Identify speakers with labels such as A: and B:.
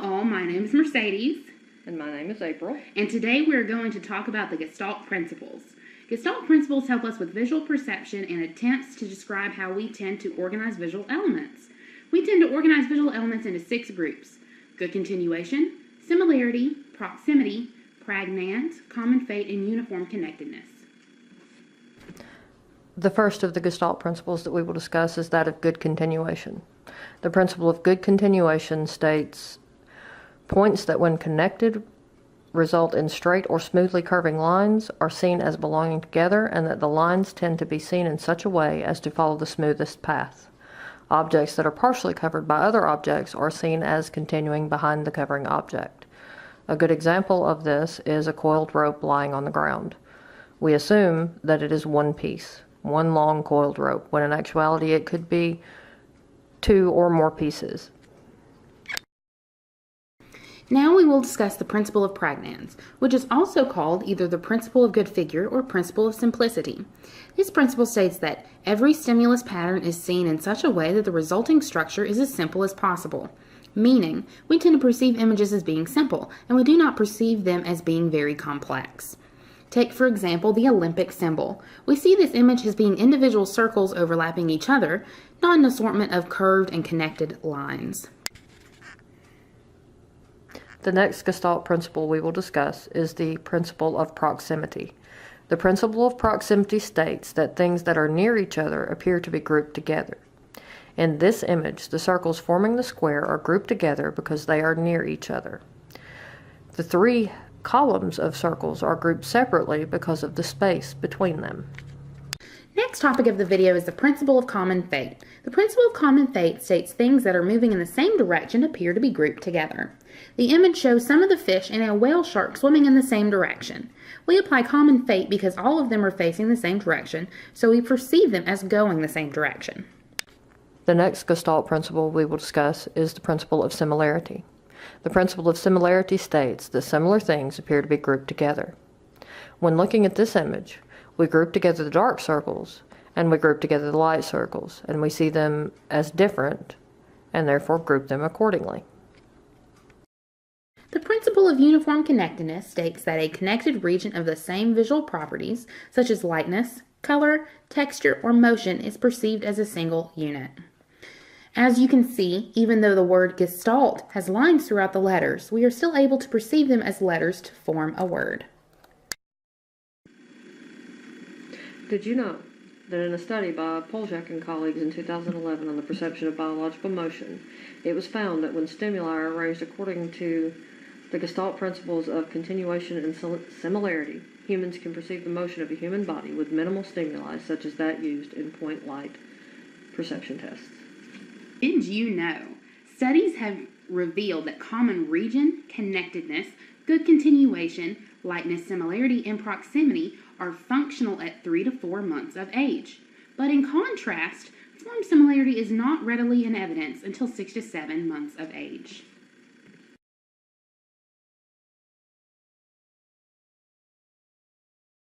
A: all, my name is Mercedes.
B: And my name is April.
A: And today we're going to talk about the Gestalt Principles. Gestalt Principles help us with visual perception and attempts to describe how we tend to organize visual elements. We tend to organize visual elements into 6 groups: good continuation, similarity, proximity, pragnant, common fate, and uniform connectedness.
B: The first of the Gestalt principles that we will discuss is that of good continuation. The principle of good continuation states points that when connected result in straight or smoothly curving lines are seen as belonging together, and that the lines tend to be seen in such a way as to follow the smoothest path. Objects that are partially covered by other objects are seen as continuing behind the covering object. A good example of this is a coiled rope lying on the ground. We assume that it is one piece, one long coiled rope, when in actuality it could be 2 or more pieces.
A: Now we will discuss the principle of pragnans, which is also called either the principle of good figure or principle of simplicity. This principle states that every stimulus pattern is seen in such a way that the resulting structure is as simple as possible, meaning we tend to perceive images as being simple, and we do not perceive them as being very complex. Take, for example, the Olympic symbol. We see this image as being individual circles overlapping each other, not an assortment of curved and connected lines.
B: The next Gestalt principle we will discuss is the principle of proximity. The principle of proximity states that things that are near each other appear to be grouped together. In this image, the circles forming the square are grouped together because they are near each other. The 3 columns of circles are grouped separately because of the space between them.
A: Next topic of the video is the principle of common fate. The principle of common fate states things that are moving in the same direction appear to be grouped together. The image shows some of the fish and a whale shark swimming in the same direction. We apply common fate because all of them are facing the same direction, so we perceive them as going the same direction.
B: The next Gestalt principle we will discuss is the principle of similarity. The principle of similarity states that similar things appear to be grouped together. When looking at this image, we group together the dark circles and we group together the light circles, and we see them as different and therefore group them accordingly.
A: The principle of uniform connectedness states that a connected region of the same visual properties, such as lightness, color, texture, or motion, is perceived as a single unit. As you can see, even though the word Gestalt has lines throughout the letters, we are still able to perceive them as letters to form a word.
B: Did you know that in a study by Poljak and colleagues in 2011 on the perception of biological motion, it was found that when stimuli are arranged according to the Gestalt principles of continuation and similarity, humans can perceive the motion of a human body with minimal stimuli such as that used in point light perception tests.
A: Did you know? Studies have revealed that common region, connectedness, good continuation, lightness, similarity, and proximity are functional at 3 to 4 months of age. But in contrast, form similarity is not readily in evidence until 6 to 7 months of age.